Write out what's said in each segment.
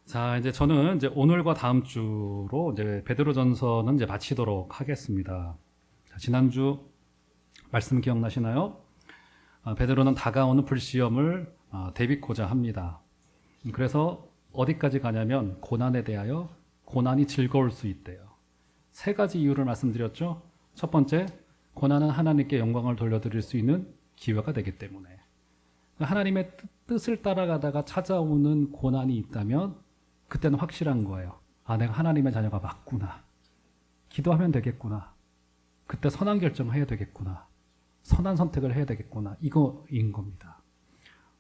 자, 이제 저는 이제 오늘과 다음 주로 이제 베드로전서는 이제 마치도록 하겠습니다. 자, 지난주 말씀 기억나시나요? 베드로는 다가오는 불시험을 대비코자 합니다. 그래서 어디까지 가냐면 고난에 대하여 고난이 즐거울 수 있대요. 세 가지 이유를 말씀드렸죠. 첫 번째, 고난은 하나님께 영광을 돌려드릴 수 있는 기회가 되기 때문에. 하나님의 뜻을 따라가다가 찾아오는 고난이 있다면 그때는 확실한 거예요. 내가 하나님의 자녀가 맞구나. 기도하면 되겠구나. 그때 선한 결정을 해야 되겠구나. 선한 선택을 해야 되겠구나. 이거인 겁니다.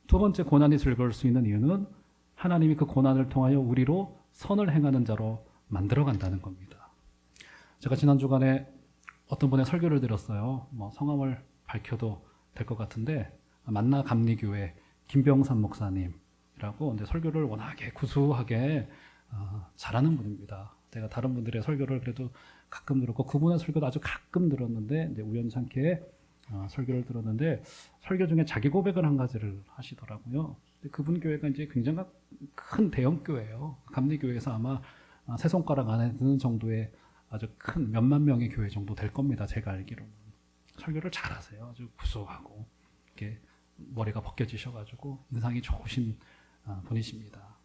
두 번째, 고난이 즐거울 수 있는 이유는 하나님이 그 고난을 통하여 우리로 선을 행하는 자로 만들어 간다는 겁니다. 제가 지난 주간에 어떤 분의 설교를 들었어요. 성함을 밝혀도 될 것 같은데, 만나 감리교회 김병삼 목사님이라고 설교를 워낙에 구수하게 잘하는 분입니다. 제가 다른 분들의 설교를 그래도 가끔 들었고, 그분의 설교도 아주 가끔 들었는데, 이제 우연찮게 설교를 들었는데, 설교 중에 자기 고백을 한 가지를 하시더라고요. 그분 교회가 이제 굉장히 큰 대형 교회예요. 감리교회에서 아마 세 손가락 안에 드는 정도의 아주 큰 몇만 명의 교회 정도 될 겁니다. 제가 알기로는. 설교를 잘하세요. 아주 구수하고 이렇게 머리가 벗겨지셔가지고 인상이 좋으신 분이십니다.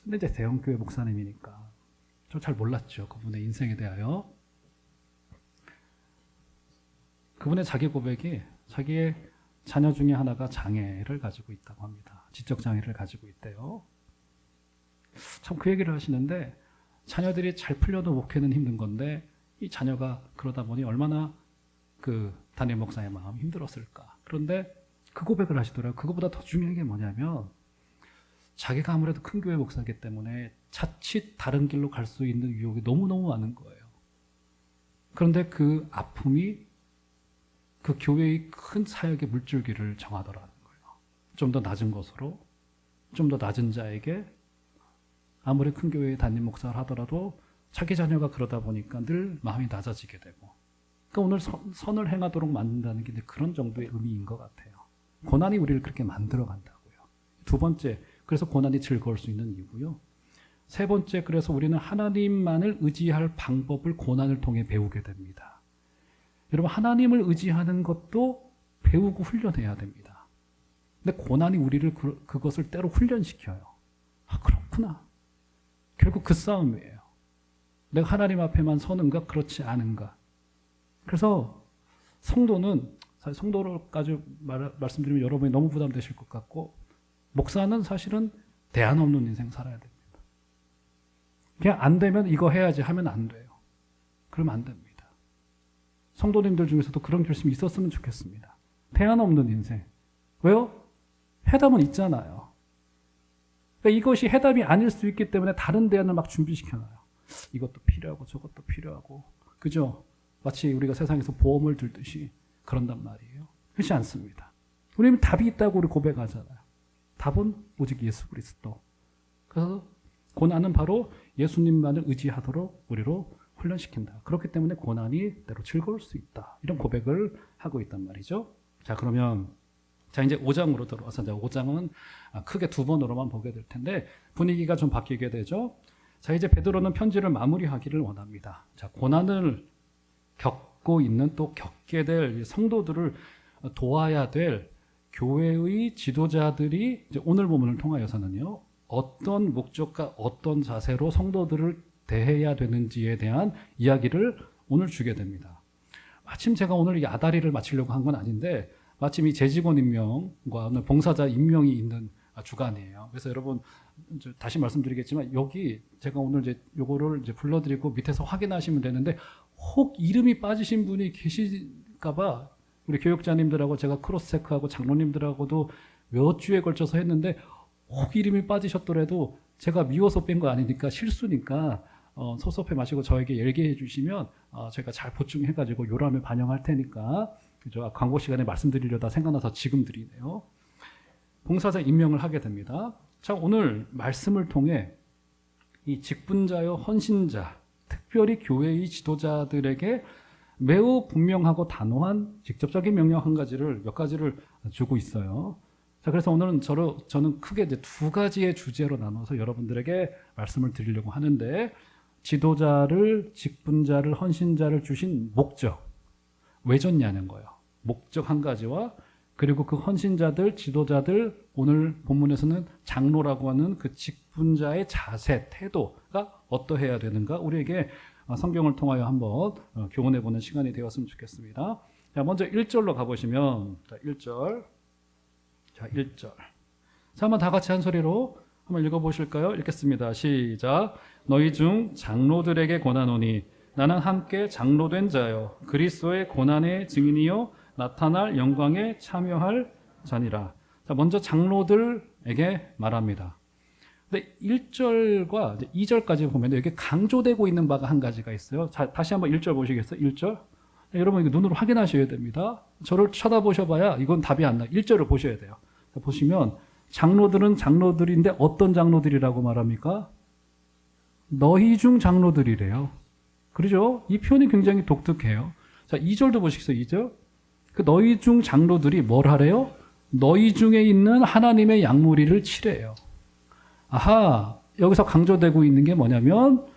근데 이제 대형 교회 목사님이니까 저 잘 몰랐죠. 그분의 인생에 대하여. 그분의 자기 고백이 자기의 자녀 중에 하나가 장애를 가지고 있다고 합니다. 지적 장애를 가지고 있대요. 참 그 얘기를 하시는데, 자녀들이 잘 풀려도 목회는 힘든 건데 이 자녀가 그러다 보니 얼마나 그 담임 목사의 마음이 힘들었을까. 그런데 그 고백을 하시더라고요. 그거보다 더 중요한 게 뭐냐면, 자기가 아무래도 큰 교회 목사이기 때문에 자칫 다른 길로 갈 수 있는 유혹이 너무너무 많은 거예요. 그런데 그 아픔이 그 교회의 큰 사역의 물줄기를 정하더라는 거예요. 좀 더 낮은 것으로, 좀 더 낮은 자에게 아무리 큰 교회의 담임 목사를 하더라도 자기 자녀가 그러다 보니까 늘 마음이 낮아지게 되고, 그러니까 오늘 선을 행하도록 만든다는 게 그런 정도의 의미인 것 같아요. 고난이 우리를 그렇게 만들어 간다고요. 두 번째, 그래서 고난이 즐거울 수 있는 이유고요. 세 번째, 그래서 우리는 하나님만을 의지할 방법을 고난을 통해 배우게 됩니다. 여러분, 하나님을 의지하는 것도 배우고 훈련해야 됩니다. 근데 고난이 우리를 그것을 때로 훈련시켜요. 그렇구나. 결국 그 싸움이에요. 내가 하나님 앞에만 서는가, 그렇지 않은가. 그래서 성도는, 사실 성도로까지 말씀드리면 여러분이 너무 부담되실 것 같고, 목사는 사실은 대안 없는 인생 살아야 됩니다. 그냥 안 되면 이거 해야지 하면 안 돼요. 그러면 안 됩니다. 성도님들 중에서도 그런 결심이 있었으면 좋겠습니다. 대안 없는 인생. 왜요? 해답은 있잖아요. 그러니까 이것이 해답이 아닐 수 있기 때문에 다른 대안을 막 준비시켜놔요. 이것도 필요하고 저것도 필요하고. 그죠? 마치 우리가 세상에서 보험을 들듯이 그런단 말이에요. 그렇지 않습니다. 우리는 답이 있다고 우리 고백하잖아요. 답은 오직 예수 그리스도. 그래서 고난은 바로 예수님만을 의지하도록 우리로 훈련시킨다. 그렇기 때문에 고난이 때로 즐거울 수 있다. 이런 고백을 하고 있단 말이죠. 자, 그러면 이제 5장으로 들어와서, 이제 5장은 크게 두 번으로만 보게 될 텐데 분위기가 좀 바뀌게 되죠. 자, 이제 베드로는 편지를 마무리하기를 원합니다. 자, 고난을 겪고 있는, 또 겪게 될 성도들을 도와야 될 교회의 지도자들이 이제 오늘 본문을 통하여서는요, 어떤 목적과 어떤 자세로 성도들을 대해야 되는지에 대한 이야기를 오늘 주게 됩니다. 마침 제가 오늘 이 아다리를 마치려고 한 건 아닌데, 마침 이 재직원 임명과 오늘 봉사자 임명이 있는 주간이에요. 그래서 여러분, 다시 말씀드리겠지만, 여기 제가 오늘 이제 요거를 이제 불러드리고 밑에서 확인하시면 되는데, 혹 이름이 빠지신 분이 계실까봐 우리 교육자님들하고 제가 크로스체크하고 장로님들하고도 몇 주에 걸쳐서 했는데, 혹 이름이 빠지셨더라도 제가 미워서 뺀 거 아니니까 실수니까 섭섭해 마시고 저에게 얘기해 주시면 제가 잘 보충해가지고 요람에 반영할 테니까. 그죠? 광고 시간에 말씀드리려다 생각나서 지금 드리네요. 봉사자 임명을 하게 됩니다. 자, 오늘 말씀을 통해 이 직분자요 헌신자, 특별히 교회의 지도자들에게 매우 분명하고 단호한 직접적인 명령 몇 가지를 주고 있어요. 자, 그래서 오늘은 저는 크게 이제 두 가지의 주제로 나눠서 여러분들에게 말씀을 드리려고 하는데, 지도자를, 직분자를, 헌신자를 주신 목적, 왜 줬냐는 거예요. 목적 한 가지와, 그리고 그 헌신자들, 지도자들, 오늘 본문에서는 장로라고 하는 그 직분자의 자세, 태도가 어떠해야 되는가, 우리에게 성경을 통하여 한번 교훈해보는 시간이 되었으면 좋겠습니다. 자, 먼저 1절로 가보시면, 자, 1절. 자, 1절. 자, 한번 다 같이 한 소리로 한번 읽어보실까요? 읽겠습니다. 시작. 너희 중 장로들에게 권하노니 나는 함께 장로된 자요 그리스도의 고난의 증인이요 나타날 영광에 참여할 자니라. 자, 먼저 장로들에게 말합니다. 근데 1절과 2절까지 보면 여기 강조되고 있는 바가 한 가지가 있어요. 자, 다시 한번 1절 보시겠어요? 1절. 여러분 이거 눈으로 확인하셔야 됩니다. 저를 쳐다보셔봐야 이건 답이 안 나요. 1절을 보셔야 돼요. 자, 보시면 장로들은 장로들인데 어떤 장로들이라고 말합니까? 너희 중 장로들이래요. 그렇죠? 이 표현이 굉장히 독특해요. 자, 2절도 보시겠어요? 2절. 그 너희 중 장로들이 뭘 하래요? 너희 중에 있는 하나님의 양무리를 치래요. 아하, 여기서 강조되고 있는 게 뭐냐면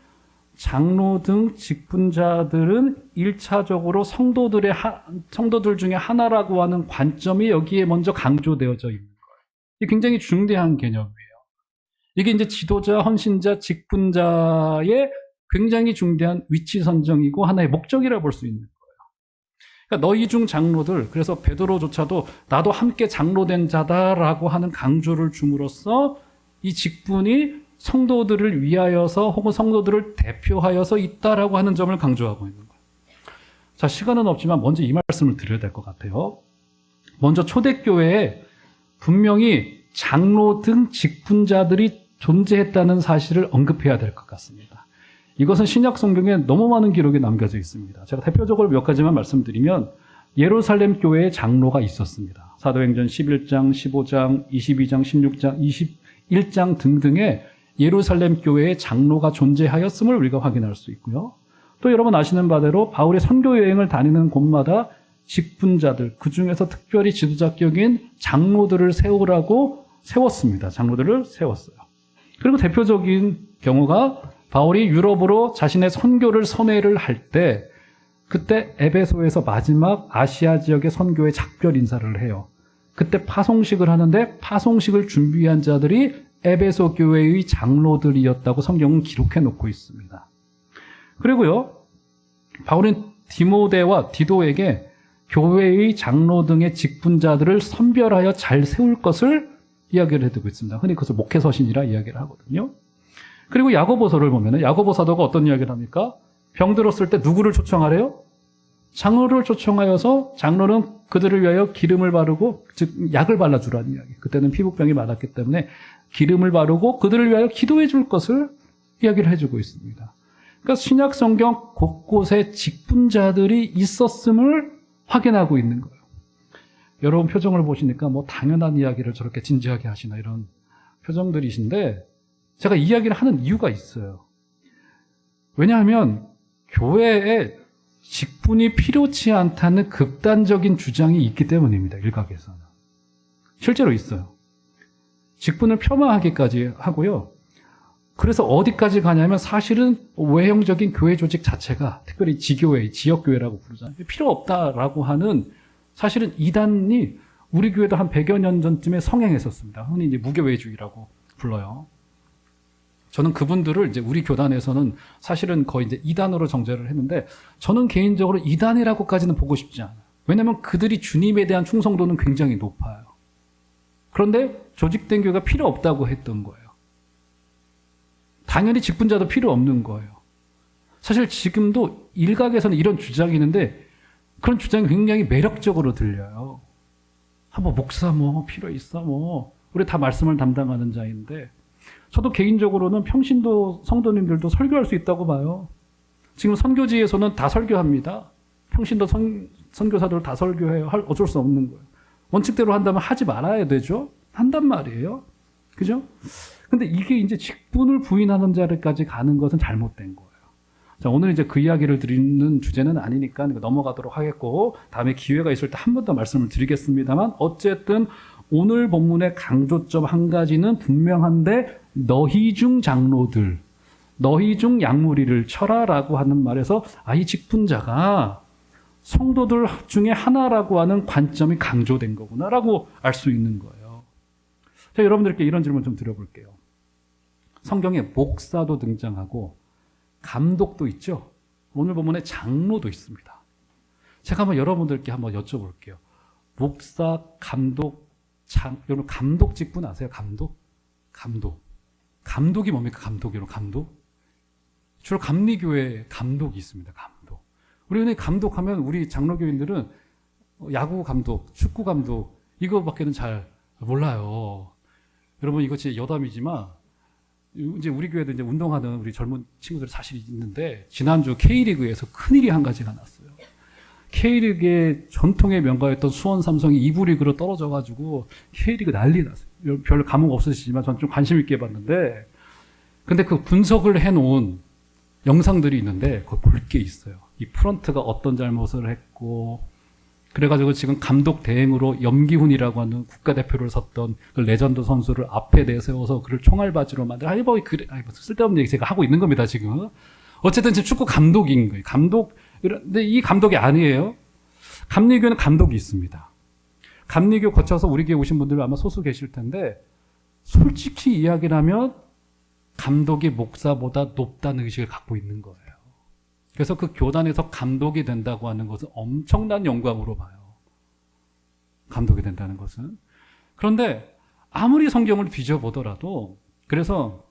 장로 등 직분자들은 1차적으로 성도들 중에 하나라고 하는 관점이 여기에 먼저 강조되어져 있는 거예요. 이게 굉장히 중대한 개념이에요. 이게 이제 지도자, 헌신자, 직분자의 굉장히 중대한 위치 선정이고 하나의 목적이라 볼 수 있는 거예요. 그러니까 너희 중 장로들, 그래서 베드로조차도 나도 함께 장로된 자다라고 하는 강조를 줌으로써 이 직분이 성도들을 위하여서 혹은 성도들을 대표하여서 있다라고 하는 점을 강조하고 있는 거예요. 자, 시간은 없지만 먼저 이 말씀을 드려야 될 것 같아요. 먼저 초대교회에 분명히 장로 등 직분자들이 존재했다는 사실을 언급해야 될 것 같습니다. 이것은 신약 성경에 너무 많은 기록이 남겨져 있습니다. 제가 대표적으로 몇 가지만 말씀드리면 예루살렘 교회에 장로가 있었습니다. 사도행전 11장, 15장, 22장, 16장, 21장 등등의 예루살렘 교회에 장로가 존재하였음을 우리가 확인할 수 있고요. 또 여러분 아시는 바대로 바울의 선교 여행을 다니는 곳마다 직분자들, 그 중에서 특별히 지도자격인 장로들을 세웠습니다. 장로들을 세웠어요. 그리고 대표적인 경우가 바울이 유럽으로 자신의 선교를 선회를 할 때, 그때 에베소에서 마지막 아시아 지역의 선교에 작별 인사를 해요. 그때 파송식을 하는데 파송식을 준비한 자들이 에베소 교회의 장로들이었다고 성경은 기록해 놓고 있습니다. 그리고요, 바울은 디모데와 디도에게 교회의 장로 등의 직분자들을 선별하여 잘 세울 것을 이야기를 해두고 있습니다. 흔히 그것을 목회서신이라 이야기를 하거든요. 그리고 야고보서를 보면 야고보 사도가 어떤 이야기를 합니까? 병들었을 때 누구를 초청하래요? 장로를 초청하여서 장로는 그들을 위하여 기름을 바르고, 즉 약을 발라주라는 이야기. 그때는 피부병이 많았기 때문에 기름을 바르고 그들을 위하여 기도해 줄 것을 이야기를 해주고 있습니다. 그러니까 신약 성경 곳곳에 직분자들이 있었음을 확인하고 있는 거예요. 여러분 표정을 보시니까 뭐 당연한 이야기를 저렇게 진지하게 하시나 이런 표정들이신데, 제가 이 이야기를 하는 이유가 있어요. 왜냐하면 교회에 직분이 필요치 않다는 극단적인 주장이 있기 때문입니다. 일각에서는. 실제로 있어요. 직분을 폄하하기까지 하고요. 그래서 어디까지 가냐면 사실은 외형적인 교회 조직 자체가, 특별히 지교회, 지역교회라고 부르잖아요. 필요 없다라고 하는, 사실은 이단이 우리 교회도 한 100여 년 전쯤에 성행했었습니다. 흔히 이제 무교회주의라고 불러요. 저는 그분들을 이제 우리 교단에서는 사실은 거의 이제 이단으로 정죄를 했는데, 저는 개인적으로 이단이라고까지는 보고 싶지 않아요. 왜냐하면 그들이 주님에 대한 충성도는 굉장히 높아요. 그런데 조직된 교회가 필요 없다고 했던 거예요. 당연히 직분자도 필요 없는 거예요. 사실 지금도 일각에서는 이런 주장이 있는데 그런 주장이 굉장히 매력적으로 들려요. 뭐 목사 뭐 필요 있어 뭐, 우리 다 말씀을 담당하는 자인데, 저도 개인적으로는 평신도 성도님들도 설교할 수 있다고 봐요. 지금 선교지에서는 다 설교합니다. 평신도 선교사들 다 설교해요. 어쩔 수 없는 거예요. 원칙대로 한다면 하지 말아야 되죠. 한단 말이에요. 그죠? 근데 이게 이제 직분을 부인하는 자리까지 가는 것은 잘못된 거예요. 자, 오늘 이제 그 이야기를 드리는 주제는 아니니까 넘어가도록 하겠고, 다음에 기회가 있을 때 한 번 더 말씀을 드리겠습니다만, 어쨌든 오늘 본문의 강조점 한 가지는 분명한데 너희 중 장로들, 너희 중 양무리를 쳐라라고 하는 말에서 이 직분자가 성도들 중에 하나라고 하는 관점이 강조된 거구나라고 알 수 있는 거예요. 자, 여러분들께 이런 질문 좀 드려볼게요. 성경에 목사도 등장하고 감독도 있죠. 오늘 본문에 장로도 있습니다. 제가 한번 여러분들께 한번 여쭤볼게요. 목사, 감독, 여러분 감독 직분 아세요? 감독이 뭡니까? 감독? 주로 감리교회에 감독이 있습니다. 감독. 우리 은행 감독하면 우리 장로교인들은 야구 감독, 축구 감독 이거밖에는 잘 몰라요. 여러분 이거 제 여담이지만 이제 우리 교회도 이제 운동하는 우리 젊은 친구들 사실 있는데 지난주 K리그에서 큰일이 한 가지가 났어요. K리그의 전통의 명가였던 수원 삼성이 2부 리그로 떨어져가지고 K리그 난리 났어요. 별 감흥 없으시지만 전 좀 관심 있게 봤는데 근데 그 분석을 해놓은 영상들이 있는데 그걸 볼 게 있어요. 이 프런트가 어떤 잘못을 했고 그래가지고 지금 감독 대행으로 염기훈이라고 하는 국가대표를 섰던 그 레전드 선수를 앞에 내세워서 그를 총알바지로 만들어 쓸데없는 얘기 제가 하고 있는 겁니다 지금. 어쨌든 지금 축구 감독인 거예요. 근데 이 감독이 아니에요. 감리교는 감독이 있습니다. 감리교 거쳐서 우리 교회 오신 분들 아마 소수 계실 텐데 솔직히 이야기를 하면 감독이 목사보다 높다는 의식을 갖고 있는 거예요. 그래서 그 교단에서 감독이 된다고 하는 것은 엄청난 영광으로 봐요. 감독이 된다는 것은. 그런데 아무리 성경을 뒤져보더라도 그래서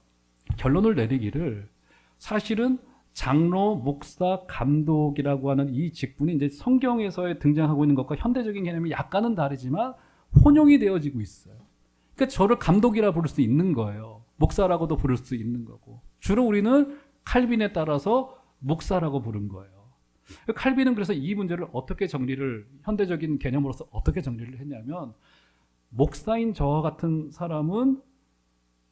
결론을 내리기를 사실은 장로, 목사, 감독이라고 하는 이 직분이 이제 성경에서 등장하고 있는 것과 현대적인 개념이 약간은 다르지만 혼용이 되어지고 있어요. 그러니까 저를 감독이라 부를 수 있는 거예요. 목사라고도 부를 수 있는 거고. 주로 우리는 칼빈에 따라서 목사라고 부른 거예요. 칼빈은 그래서 이 문제를 어떻게 현대적인 개념으로서 어떻게 정리를 했냐면 목사인 저와 같은 사람은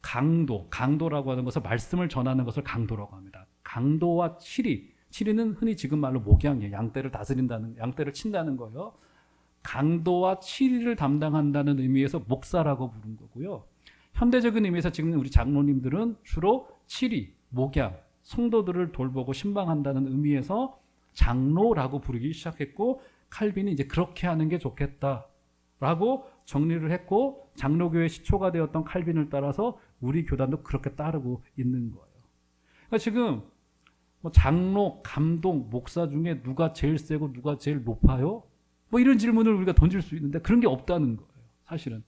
강도라고 하는 것을 말씀을 전하는 것을 강도라고 합니다. 강도와 치리는 흔히 지금 말로 목양이에요. 양떼를 친다는 거예요. 강도와 치리를 담당한다는 의미에서 목사라고 부른 거고요. 현대적인 의미에서 지금 우리 장로님들은 주로 치리, 목양, 성도들을 돌보고 신방한다는 의미에서 장로라고 부르기 시작했고 칼빈이 이제 그렇게 하는 게 좋겠다라고 정리를 했고 장로교의 시초가 되었던 칼빈을 따라서 우리 교단도 그렇게 따르고 있는 거예요. 그러니까 지금 장로, 감독, 목사 중에 누가 제일 세고 누가 제일 높아요? 이런 질문을 우리가 던질 수 있는데 그런 게 없다는 거예요. 사실은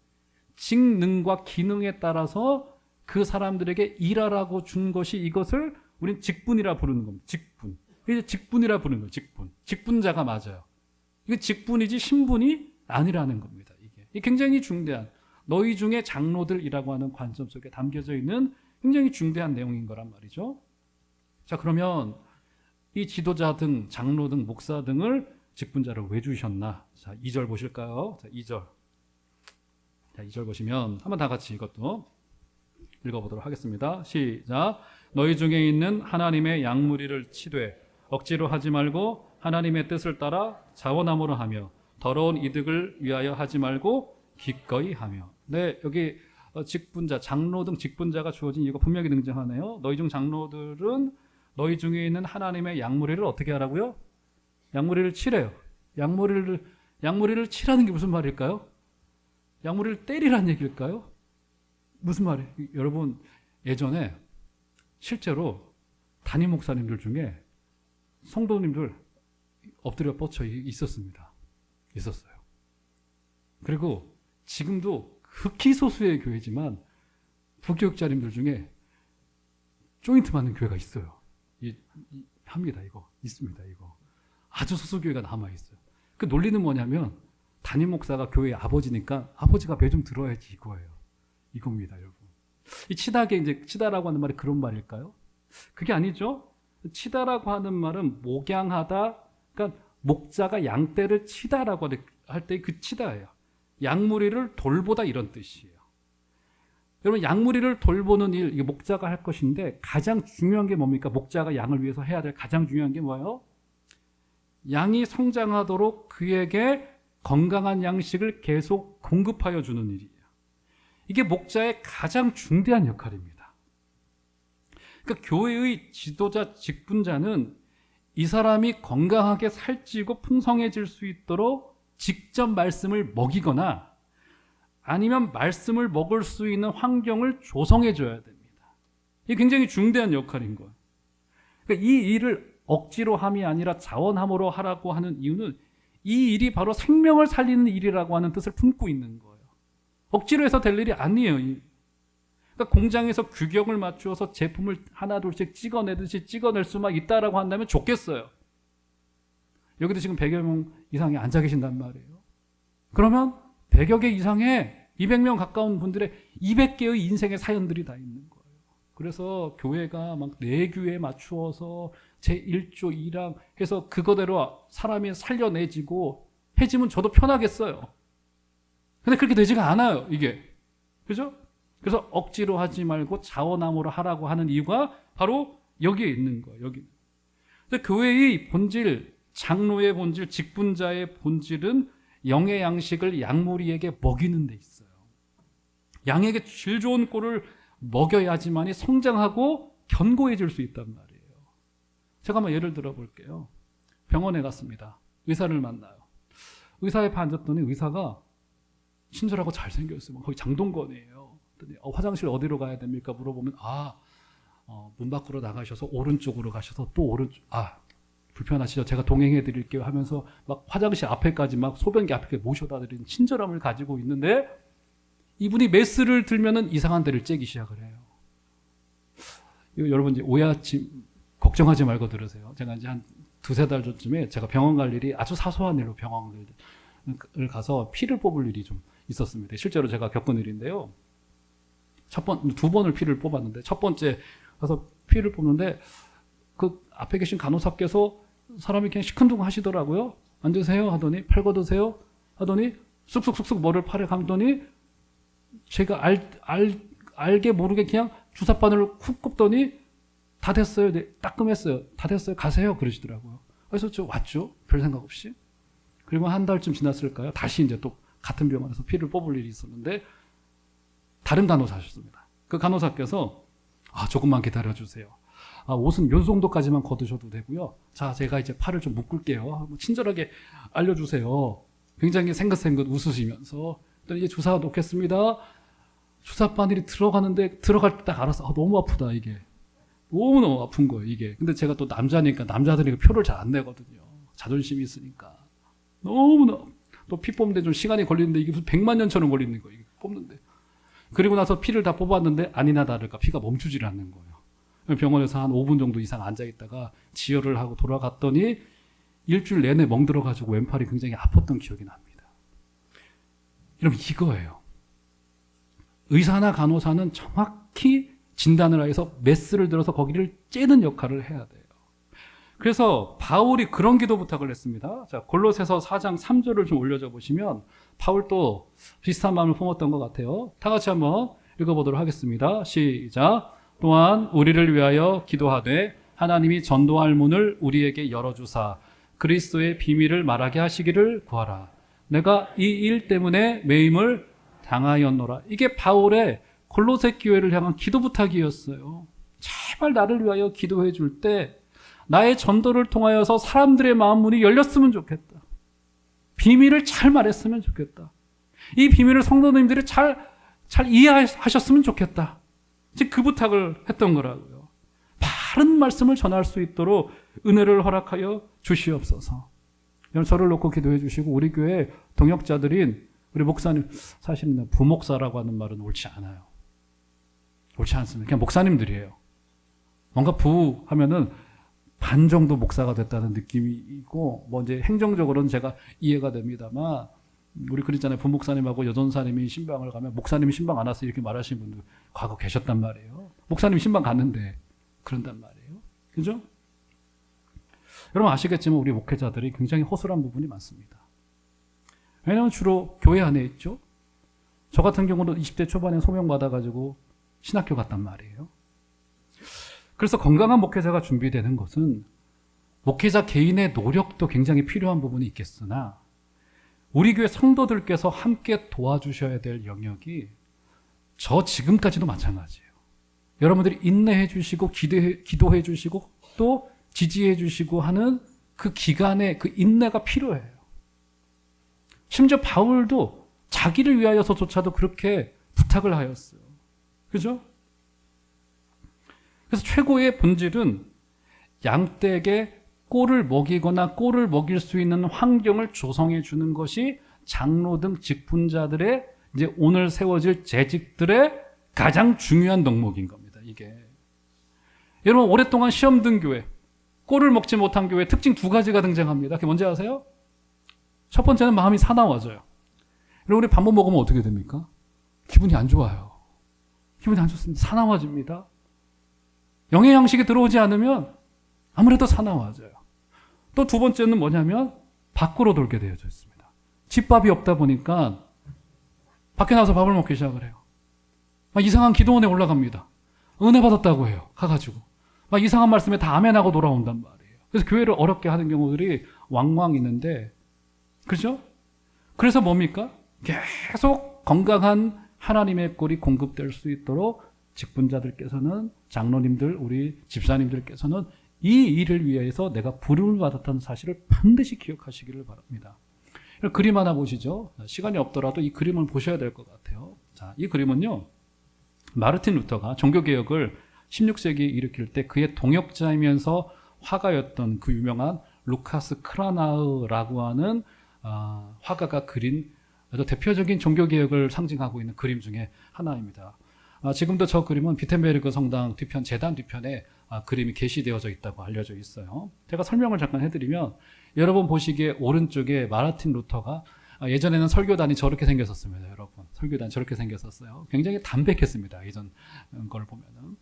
직능과 기능에 따라서 그 사람들에게 일하라고 준 것이 이것을 우리는 직분이라 부르는 겁니다. 직분이라 부르는 거예요. 직분자가 맞아요. 이게 직분이지 신분이 아니라는 겁니다. 이게 굉장히 중대한 너희 중에 장로들이라고 하는 관점 속에 담겨져 있는 굉장히 중대한 내용인 거란 말이죠. 자, 그러면 이 지도자 등 장로 등 목사 등을 직분자를 왜 주셨나? 자, 2절 보실까요? 자, 2절. 자, 2절 보시면 한번 다 같이 이것도 읽어보도록 하겠습니다. 시작. 너희 중에 있는 하나님의 양무리를 치되 억지로 하지 말고 하나님의 뜻을 따라 자원함으로 하며 더러운 이득을 위하여 하지 말고 기꺼이 하며. 네, 여기 직분자, 장로 등 직분자가 주어진 이유가 분명히 등장하네요. 너희 중 장로들은 너희 중에 있는 하나님의 양무리를 어떻게 하라고요? 양무리를 치래요. 양무리를 치라는 게 무슨 말일까요? 양무리를 때리라는 얘기일까요? 무슨 말이에요? 여러분 예전에 실제로 담임 목사님들 중에 성도님들 엎드려 뻗쳐 있었습니다. 있었어요. 그리고 지금도 극히 소수의 교회지만 부교육자님들 중에 조인트 맞는 교회가 있어요. 합니다. 이거 있습니다. 이거 아주 소수 교회가 남아 있어요. 그 논리는 뭐냐면 담임 목사가 교회의 아버지니까 아버지가 배 좀 들어야지 이거예요. 이겁니다, 여러분. 이 치다라고 하는 말이 그런 말일까요? 그게 아니죠. 치다라고 하는 말은 목양하다, 그러니까 목자가 양떼를 치다라고 할 때 그 치다예요. 양무리를 돌보다 이런 뜻이에요. 여러분 양무리를 돌보는 일, 이게 목자가 할 것인데 가장 중요한 게 뭡니까? 목자가 양을 위해서 해야 될 가장 중요한 게 뭐예요? 양이 성장하도록 그에게 건강한 양식을 계속 공급하여 주는 일이에요. 이게 목자의 가장 중대한 역할입니다. 그러니까 교회의 지도자, 직분자는 이 사람이 건강하게 살찌고 풍성해질 수 있도록 직접 말씀을 먹이거나 아니면 말씀을 먹을 수 있는 환경을 조성해 줘야 됩니다. 이게 굉장히 중대한 역할인 거예요. 그러니까 이 일을 억지로 함이 아니라 자원함으로 하라고 하는 이유는 이 일이 바로 생명을 살리는 일이라고 하는 뜻을 품고 있는 거예요. 억지로 해서 될 일이 아니에요. 그러니까 공장에서 규격을 맞추어서 제품을 하나 둘씩 찍어내듯이 찍어낼 수만 있다라고 한다면 좋겠어요. 여기도 지금 100여 명 이상이 앉아 계신단 말이에요. 그러면 100여 개 이상의 200명 가까운 분들의 200개의 인생의 사연들이 다 있는 거예요. 그래서 교회가 막 내규에 맞추어서 제1조 2랑 해서 그거대로 사람이 살려내지고 해지면 저도 편하겠어요. 근데 그렇게 되지가 않아요, 이게. 그죠? 그래서 억지로 하지 말고 자원함으로 하라고 하는 이유가 바로 여기에 있는 거예요, 여기. 근데 교회의 본질, 장로의 본질, 직분자의 본질은 영의 양식을 양무리에게 먹이는 데 있어요. 양에게 질 좋은 꼴을 먹여야지만이 성장하고 견고해질 수 있단 말이에요. 제가 한번 예를 들어 볼게요. 병원에 갔습니다. 의사를 만나요. 의사 옆에 앉았더니 의사가 친절하고 잘생겼어요. 거의 장동건이에요. 화장실 어디로 가야 됩니까? 물어보면 문 밖으로 나가셔서 오른쪽으로 가셔서 또 오른쪽, 불편하시죠? 제가 동행해 드릴게요 하면서 막 화장실 앞에까지 막 소변기 앞에 모셔다 드리는 친절함을 가지고 있는데 이분이 메스를 들면은 이상한 데를 째기 시작을 해요. 이거 여러분 이제 오해하지, 걱정하지 말고 들으세요. 제가 이제 한 두세 달 전쯤에 제가 병원 갈 일이 아주 사소한 일로 병원을 가서 피를 뽑을 일이 좀 있었습니다. 실제로 제가 겪은 일인데요. 두 번을 피를 뽑았는데 첫 번째 가서 피를 뽑는데 그 앞에 계신 간호사께서 사람이 그냥 시큰둥 하시더라고요. 앉으세요 하더니 팔 걷으세요 하더니 쑥쑥쑥쑥 뭐를 팔에 감더니 제가 알게 모르게 그냥 주사바늘을 쿡 꼽더니 다 됐어요. 네, 따끔했어요. 다 됐어요. 가세요. 그러시더라고요. 그래서 저 왔죠. 별 생각 없이. 그리고 한 달쯤 지났을까요? 다시 이제 또 같은 병원에서 피를 뽑을 일이 있었는데 다른 간호사셨습니다. 그 간호사께서 조금만 기다려주세요. 옷은 요 정도까지만 걷으셔도 되고요. 자, 제가 이제 팔을 좀 묶을게요. 친절하게 알려주세요. 굉장히 생긋생긋 웃으시면서 이제 주사 놓겠습니다. 주사 바늘이 들어가는데 들어갈 때 딱 알았어. 너무 아프다 이게. 너무너무 아픈 거예요 이게. 근데 제가 또 남자니까 남자들이 표를 잘 안 내거든요. 자존심이 있으니까. 너무나 또 피 뽑는데 좀 시간이 걸리는데 이게 무슨 100만 년처럼 걸리는 거예요. 이게 뽑는데. 그리고 나서 피를 다 뽑았는데 아니나 다를까 피가 멈추질 않는 거예요. 병원에서 한 5분 정도 이상 앉아있다가 지혈을 하고 돌아갔더니 일주일 내내 멍들어가지고 왼팔이 굉장히 아팠던 기억이 납니다. 여러분 이거예요. 의사나 간호사는 정확히 진단을 해서 메스를 들어서 거기를 째는 역할을 해야 돼요. 그래서 바울이 그런 기도 부탁을 했습니다. 자, 골로새서 4장 3절을 좀 올려줘 보시면 바울도 비슷한 마음을 품었던 것 같아요. 다 같이 한번 읽어보도록 하겠습니다. 시작. 또한 우리를 위하여 기도하되 하나님이 전도할 문을 우리에게 열어주사 그리스도의 비밀을 말하게 하시기를 구하라. 내가 이 일 때문에 매임을 당하였노라. 이게 바울의 골로새 교회를 향한 기도 부탁이었어요. 제발 나를 위하여 기도해 줄 때 나의 전도를 통하여서 사람들의 마음 문이 열렸으면 좋겠다. 비밀을 잘 말했으면 좋겠다. 이 비밀을 성도님들이 잘 이해하셨으면 좋겠다. 이제 그 부탁을 했던 거라고요. 바른 말씀을 전할 수 있도록 은혜를 허락하여 주시옵소서. 저를 놓고 기도해 주시고 우리 교회 동역자들인 우리 목사님, 사실은 부목사라고 하는 말은 옳지 않아요. 옳지 않습니다. 그냥 목사님들이에요. 뭔가 부 하면은 반 정도 목사가 됐다는 느낌이고 뭐 이제 행정적으로는 제가 이해가 됩니다만 우리 그랬잖아요. 부목사님하고 여전사님이 신방을 가면 목사님이 신방 안 왔어 이렇게 말하시는 분들 과거 계셨단 말이에요. 목사님이 신방 갔는데 그런단 말이에요. 그죠? 여러분 아시겠지만 우리 목회자들이 굉장히 허술한 부분이 많습니다. 왜냐하면 주로 교회 안에 있죠. 저 같은 경우는 20대 초반에 소명받아가지고 신학교 갔단 말이에요. 그래서 건강한 목회자가 준비되는 것은 목회자 개인의 노력도 굉장히 필요한 부분이 있겠으나 우리 교회 성도들께서 함께 도와주셔야 될 영역이 저 지금까지도 마찬가지예요. 여러분들이 인내해 주시고 기도해 주시고 또 지지해 주시고 하는 그 기간에 그 인내가 필요해요. 심지어 바울도 자기를 위하여서조차도 그렇게 부탁을 하였어요. 그죠? 그래서 최고의 본질은 양떼에게 꼴을 먹이거나 꼴을 먹일 수 있는 환경을 조성해 주는 것이 장로 등 직분자들의 이제 오늘 세워질 재직들의 가장 중요한 덕목인 겁니다. 이게 여러분 오랫동안 시험 든 교회, 꼴을 먹지 못한 교회 특징 두 가지가 등장합니다. 그게 뭔지 아세요? 첫 번째는 마음이 사나워져요. 여러분 우리 밥 못 먹으면 어떻게 됩니까? 기분이 안 좋아요. 기분이 안 좋습니다. 사나워집니다. 영의 양식이 들어오지 않으면 아무래도 사나워져요. 또 두 번째는 뭐냐면 밖으로 돌게 되어져 있습니다. 집밥이 없다 보니까 밖에 나가서 밥을 먹기 시작을 해요. 막 이상한 기도원에 올라갑니다. 은혜 받았다고 해요. 가가지고 막 이상한 말씀에 다 아멘하고 돌아온단 말이에요. 그래서 교회를 어렵게 하는 경우들이 왕왕 있는데, 그렇죠? 그래서 뭡니까? 계속 건강한 하나님의 꼴이 공급될 수 있도록 직분자들께서는, 장로님들, 우리 집사님들께서는 이 일을 위해서 내가 부름을 받았다는 사실을 반드시 기억하시기를 바랍니다. 그림 하나 보시죠. 시간이 없더라도 이 그림을 보셔야 될 것 같아요. 자, 이 그림은요, 마르틴 루터가 종교개혁을 16세기에 일으킬 때 그의 동역자이면서 화가였던 그 유명한 루카스 크라나흐라고 하는 화가가 그린 아주 대표적인 종교개혁을 상징하고 있는 그림 중에 하나입니다. 지금도 저 그림은 비텐베르그 성당 뒤편, 재단 뒤편에 그림이 게시되어져 있다고 알려져 있어요. 제가 설명을 잠깐 해드리면, 여러분 보시기에 오른쪽에 마르틴 루터가 예전에는 설교단이 저렇게 생겼었습니다. 여러분, 설교단 저렇게 생겼었어요. 굉장히 담백했습니다. 예전 걸 보면은.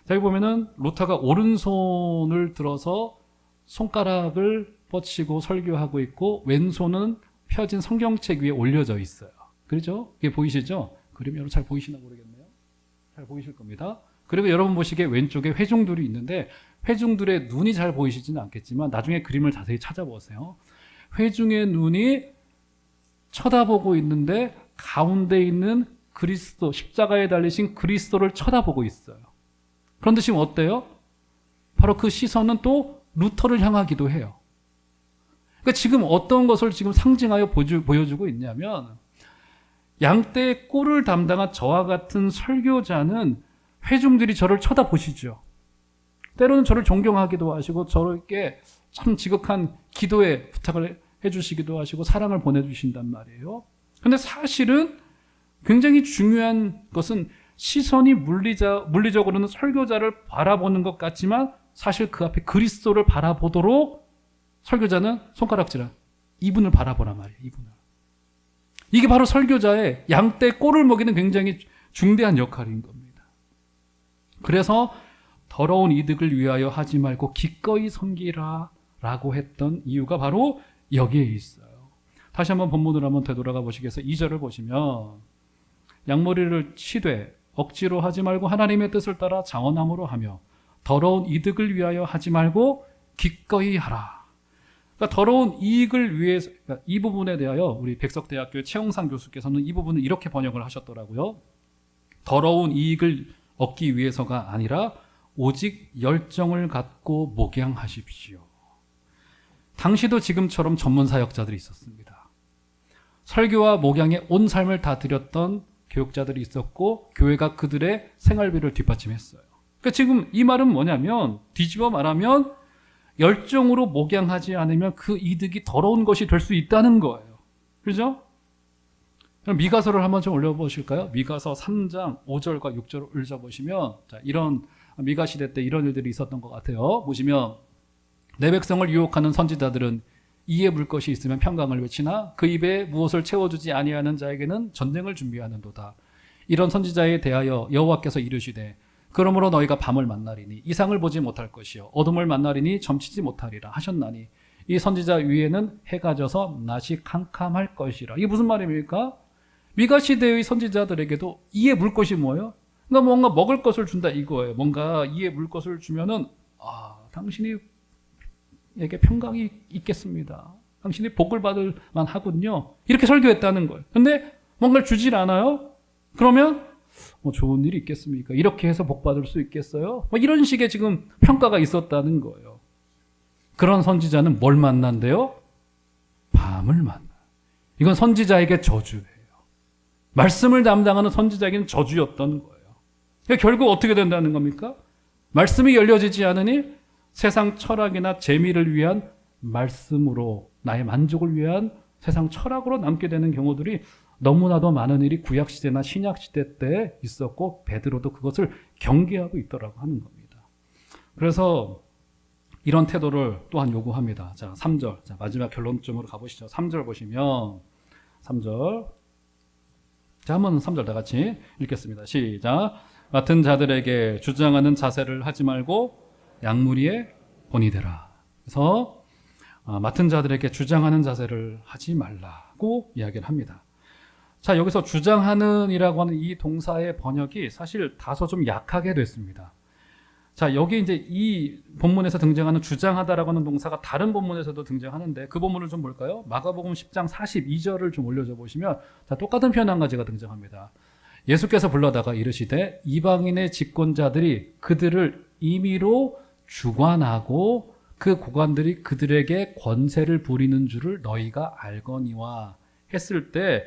자, 여기 보면은 루터가 오른손을 들어서 손가락을 뻗치고 설교하고 있고, 왼손은 펴진 성경책 위에 올려져 있어요. 그렇죠? 이게 보이시죠? 그림 여러분 잘 보이시나 모르겠네요. 잘 보이실 겁니다. 그리고 여러분 보시기에 왼쪽에 회중들이 있는데, 회중들의 눈이 잘 보이시지는 않겠지만 나중에 그림을 자세히 찾아보세요. 회중의 눈이 쳐다보고 있는데 가운데 있는 그리스도, 십자가에 달리신 그리스도를 쳐다보고 있어요. 그런데 지금 어때요? 바로 그 시선은 또 루터를 향하기도 해요. 그러니까 지금 어떤 것을 지금 상징하여 보여주고 있냐면, 양떼의 꼴을 담당한 저와 같은 설교자는 회중들이 저를 쳐다보시죠. 때로는 저를 존경하기도 하시고 저렇게 참 지극한 기도에 부탁을 해주시기도 하시고 사랑을 보내주신단 말이에요. 그런데 사실은 굉장히 중요한 것은 시선이 물리적으로는 설교자를 바라보는 것 같지만 사실 그 앞에 그리스도를 바라보도록 설교자는 손가락질한 이분을 바라보란 말이에요. 이분을. 이게 바로 설교자의 양떼 꼴을 먹이는 굉장히 중대한 역할인 겁니다. 그래서 더러운 이득을 위하여 하지 말고 기꺼이 섬기라 라고 했던 이유가 바로 여기에 있어요. 다시 한번 본문으로 한번 되돌아가 보시겠어요? 2절을 보시면, 양머리를 치되 억지로 하지 말고 하나님의 뜻을 따라 자원함으로 하며 더러운 이득을 위하여 하지 말고 기꺼이 하라. 그러니까 더러운 이익을 위해서, 그러니까 이 부분에 대하여 우리 백석대학교 최홍상 교수께서는 이 부분을 이렇게 번역을 하셨더라고요. 더러운 이익을 얻기 위해서가 아니라 오직 열정을 갖고 목양하십시오. 당시도 지금처럼 전문 사역자들이 있었습니다. 설교와 목양에 온 삶을 다 드렸던 교육자들이 있었고, 교회가 그들의 생활비를 뒷받침했어요. 그러니까 지금 이 말은 뭐냐면, 뒤집어 말하면 열정으로 목양하지 않으면 그 이득이 더러운 것이 될 수 있다는 거예요. 그렇죠? 그럼 미가서를 한번 좀 올려보실까요? 미가서 3장 5절과 6절을 읽어보시면, 자, 이런 미가 시대 때 이런 일들이 있었던 것 같아요. 보시면, 내 백성을 유혹하는 선지자들은 이에 물 것이 있으면 평강을 외치나 그 입에 무엇을 채워주지 아니하는 자에게는 전쟁을 준비하는도다. 이런 선지자에 대하여 여호와께서 이르시되, 그러므로 너희가 밤을 만나리니 이상을 보지 못할 것이요 어둠을 만나리니 점치지 못하리라 하셨나니 이 선지자 위에는 해가 져서 낮이 캄캄할 것이라. 이게 무슨 말입니까? 미가 시대의 선지자들에게도 이에 물 것이 뭐예요? 그러니까 뭔가 먹을 것을 준다 이거예요. 뭔가 이에 물 것을 주면은 당신이 에게 평강이 있겠습니다. 당신이 복을 받을 만하군요. 이렇게 설교했다는 거예요. 근데 뭔가를 주질 않아요? 그러면 좋은 일이 있겠습니까? 이렇게 해서 복 받을 수 있겠어요? 이런 식의 지금 평가가 있었다는 거예요. 그런 선지자는 뭘 만난대요? 밤을 만나요. 이건 선지자에게 저주예요. 말씀을 담당하는 선지자에게는 저주였던 거예요. 그러니까 결국 어떻게 된다는 겁니까? 말씀이 열려지지 않으니 세상 철학이나 재미를 위한 말씀으로 나의 만족을 위한 세상 철학으로 남게 되는 경우들이 너무나도 많은 일이 구약시대나 신약시대 때 있었고 베드로도 그것을 경계하고 있더라고 하는 겁니다. 그래서 이런 태도를 또한 요구합니다. 자, 3절. 자, 마지막 결론점으로 가보시죠. 3절 보시면 3절. 자, 한번 3절 다 같이 읽겠습니다. 시작. 맡은 자들에게 주장하는 자세를 하지 말고 양무리에 본이 되라. 그래서 맡은 자들에게 주장하는 자세를 하지 말라고 이야기를 합니다. 자, 여기서 주장하는 이라고 하는 이 동사의 번역이 사실 다소 좀 약하게 됐습니다. 자, 여기 이제 이 본문에서 등장하는 주장하다라고 하는 동사가 다른 본문에서도 등장하는데 그 본문을 좀 볼까요? 마가복음 10장 42절을 좀 올려줘 보시면 자, 똑같은 표현 한 가지가 등장합니다. 예수께서 불러다가 이르시되 이방인의 집권자들이 그들을 임의로 주관하고 그 고관들이 그들에게 권세를 부리는 줄을 너희가 알거니와 했을 때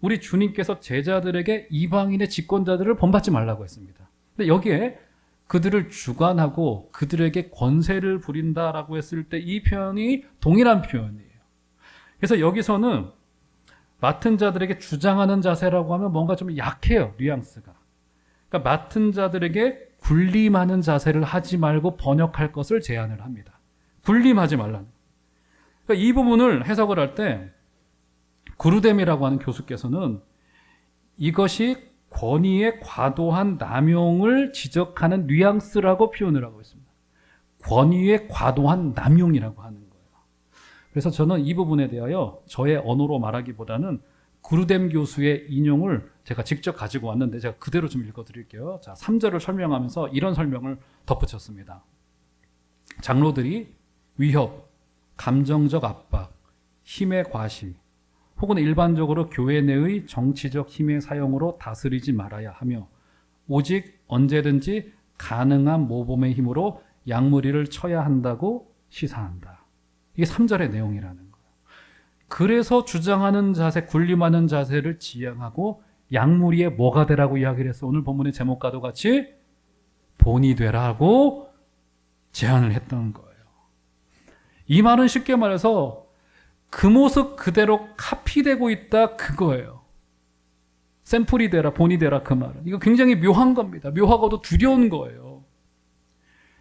우리 주님께서 제자들에게 이방인의 집권자들을 본받지 말라고 했습니다. 근데 여기에 그들을 주관하고 그들에게 권세를 부린다라고 했을 때 이 표현이 동일한 표현이에요. 그래서 여기서는 맡은 자들에게 주장하는 자세라고 하면 뭔가 좀 약해요, 뉘앙스가. 그러니까 맡은 자들에게 군림하는 자세를 하지 말고 번역할 것을 제안을 합니다. 군림하지 말라는. 그러니까 이 부분을 해석을 할 때 구르뎀이라고 하는 교수께서는 이것이 권위의 과도한 남용을 지적하는 뉘앙스라고 표현을 하고 있습니다. 권위의 과도한 남용이라고 하는 거예요. 그래서 저는 이 부분에 대하여 저의 언어로 말하기보다는 구르뎀 교수의 인용을 제가 직접 가지고 왔는데 제가 그대로 좀 읽어드릴게요. 자, 3절을 설명하면서 이런 설명을 덧붙였습니다. 장로들이 위협, 감정적 압박, 힘의 과시, 혹은 일반적으로 교회 내의 정치적 힘의 사용으로 다스리지 말아야 하며 오직 언제든지 가능한 모범의 힘으로 양무리를 쳐야 한다고 시사한다. 이게 3절의 내용이라는 거예요. 그래서 주장하는 자세, 군림하는 자세를 지향하고 양무리에 뭐가 되라고 이야기를 했어. 오늘 본문의 제목과도 같이 본이 되라고 제안을 했던 거예요. 이 말은 쉽게 말해서 그 모습 그대로 카피되고 있다 그거예요. 샘플이 되라, 본이 되라 그 말은. 이거 굉장히 묘한 겁니다. 묘하고도 두려운 거예요.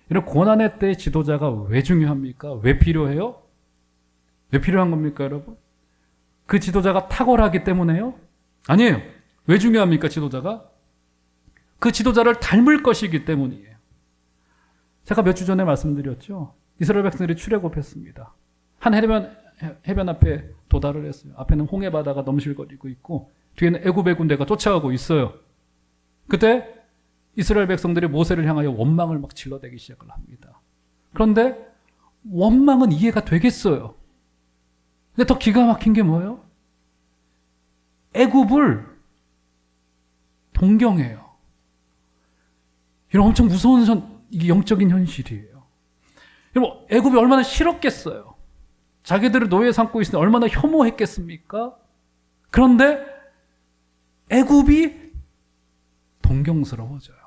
이런 고난의 때 지도자가 왜 중요합니까? 왜 필요해요? 왜 필요한 겁니까, 여러분? 그 지도자가 탁월하기 때문에요? 아니에요. 왜 중요합니까, 지도자가? 그 지도자를 닮을 것이기 때문이에요. 제가 몇 주 전에 말씀드렸죠. 이스라엘 백성들이 출애굽했습니다. 한 해변 앞에 도달을 했어요. 앞에는 홍해 바다가 넘실거리고 있고 뒤에는 애굽의 군대가 쫓아가고 있어요. 그때 이스라엘 백성들이 모세를 향하여 원망을 막 질러대기 시작을 합니다. 그런데 원망은 이해가 되겠어요. 근데 더 기가 막힌 게 뭐예요? 애굽을 동경해요. 이런 엄청 무서운 이게 영적인 현실이에요. 여러분, 애굽이 얼마나 싫었겠어요. 자기들을 노예 삼고 있으니 얼마나 혐오했겠습니까? 그런데 애굽이 동경스러워져요.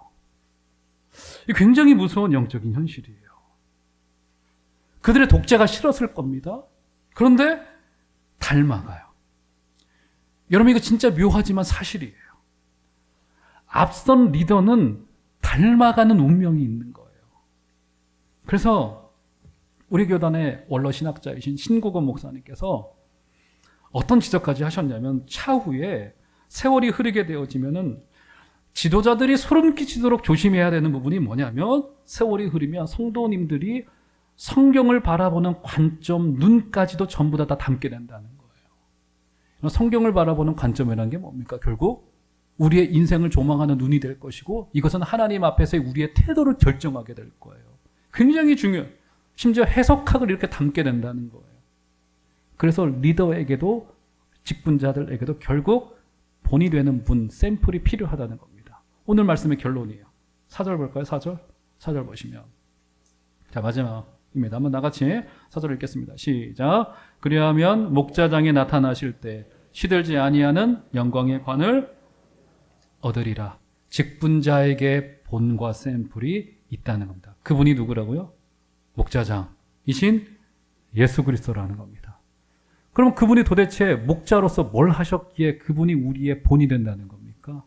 이 굉장히 무서운 영적인 현실이에요. 그들의 독재가 싫었을 겁니다. 그런데 닮아가요. 여러분, 이거 진짜 묘하지만 사실이에요. 앞선 리더는 닮아가는 운명이 있는 거예요. 그래서 우리 교단의 원로 신학자이신 신국원 목사님께서 어떤 지적까지 하셨냐면 차후에 세월이 흐르게 되어지면은 지도자들이 소름 끼치도록 조심해야 되는 부분이 뭐냐면 세월이 흐르면 성도님들이 성경을 바라보는 관점, 눈까지도 전부 다 담게 된다는 거예요. 성경을 바라보는 관점이라는 게 뭡니까? 결국 우리의 인생을 조망하는 눈이 될 것이고 이것은 하나님 앞에서의 우리의 태도를 결정하게 될 거예요. 굉장히 중요해요. 심지어 해석학을 이렇게 담게 된다는 거예요. 그래서 리더에게도 직분자들에게도 결국 본이 되는 분, 샘플이 필요하다는 겁니다. 오늘 말씀의 결론이에요. 4절 볼까요? 4절 보시면. 자, 마지막입니다. 한번 나같이 4절 읽겠습니다. 시작. 그리하면 목자장이 나타나실 때 시들지 아니하는 영광의 관을 얻으리라. 직분자에게 본과 샘플이 있다는 겁니다. 그분이 누구라고요? 목자장이신 예수 그리스도라는 겁니다. 그럼 그분이 도대체 목자로서 뭘 하셨기에 그분이 우리의 본이 된다는 겁니까?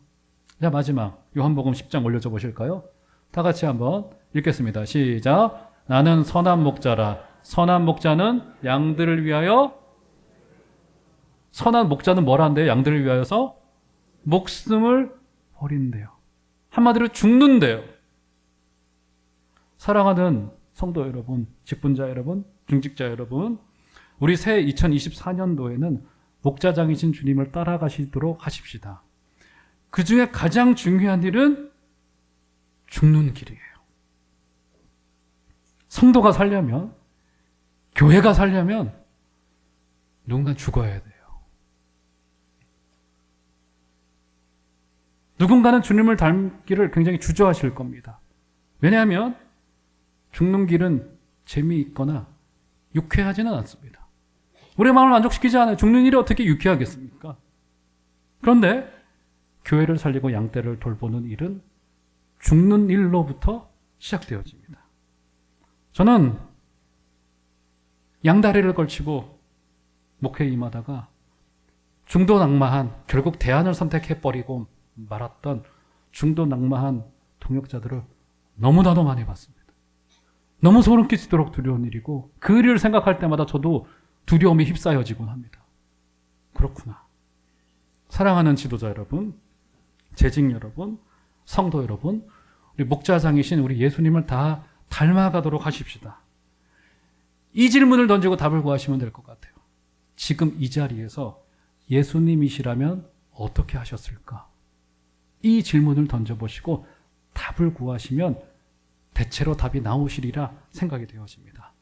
자, 마지막 요한복음 10장 올려줘 보실까요? 다 같이 한번 읽겠습니다. 시작. 나는 선한 목자라. 선한 목자는 양들을 위하여, 선한 목자는 뭘 한대요? 양들을 위하여서 목숨을 버린대요. 한마디로 죽는데요. 사랑하는 성도 여러분, 직분자 여러분, 중직자 여러분, 우리 새 2024년도에는 목자장이신 주님을 따라가시도록 하십시다. 그 중에 가장 중요한 일은 죽는 길이에요. 성도가 살려면, 교회가 살려면 누군가 죽어야 돼요. 누군가는 주님을 닮기를 굉장히 주저하실 겁니다. 왜냐하면 죽는 길은 재미있거나 유쾌하지는 않습니다. 우리의 마음을 만족시키지 않아요. 죽는 일이 어떻게 유쾌하겠습니까? 그런데 교회를 살리고 양떼를 돌보는 일은 죽는 일로부터 시작되어집니다. 저는 양다리를 걸치고 목회에 임하다가 중도낙마한, 결국 대안을 선택해버리고 말았던 중도낙마한 동역자들을 너무나도 많이 봤습니다. 너무 소름 끼치도록 두려운 일이고 그 일을 생각할 때마다 저도 두려움이 휩싸여지곤 합니다. 그렇구나. 사랑하는 지도자 여러분, 재직 여러분, 성도 여러분, 우리 목자장이신 우리 예수님을 다 닮아가도록 하십시다. 이 질문을 던지고 답을 구하시면 될 것 같아요. 지금 이 자리에서 예수님이시라면 어떻게 하셨을까? 이 질문을 던져보시고 답을 구하시면 대체로 답이 나오시리라 생각이 되어집니다.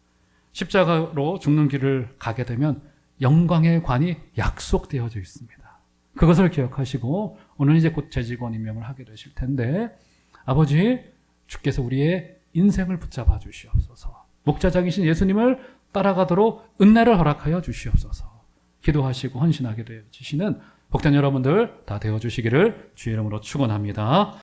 십자가로 죽는 길을 가게 되면 영광의 관이 약속되어져 있습니다. 그것을 기억하시고 오늘 이제 곧 재직원 임명을 하게 되실 텐데, 아버지, 주께서 우리의 인생을 붙잡아 주시옵소서. 목자장이신 예수님을 따라가도록 은혜를 허락하여 주시옵소서. 기도하시고 헌신하게 되어지시는 복된 여러분들 다 되어주시기를 주의 이름으로 축원합니다.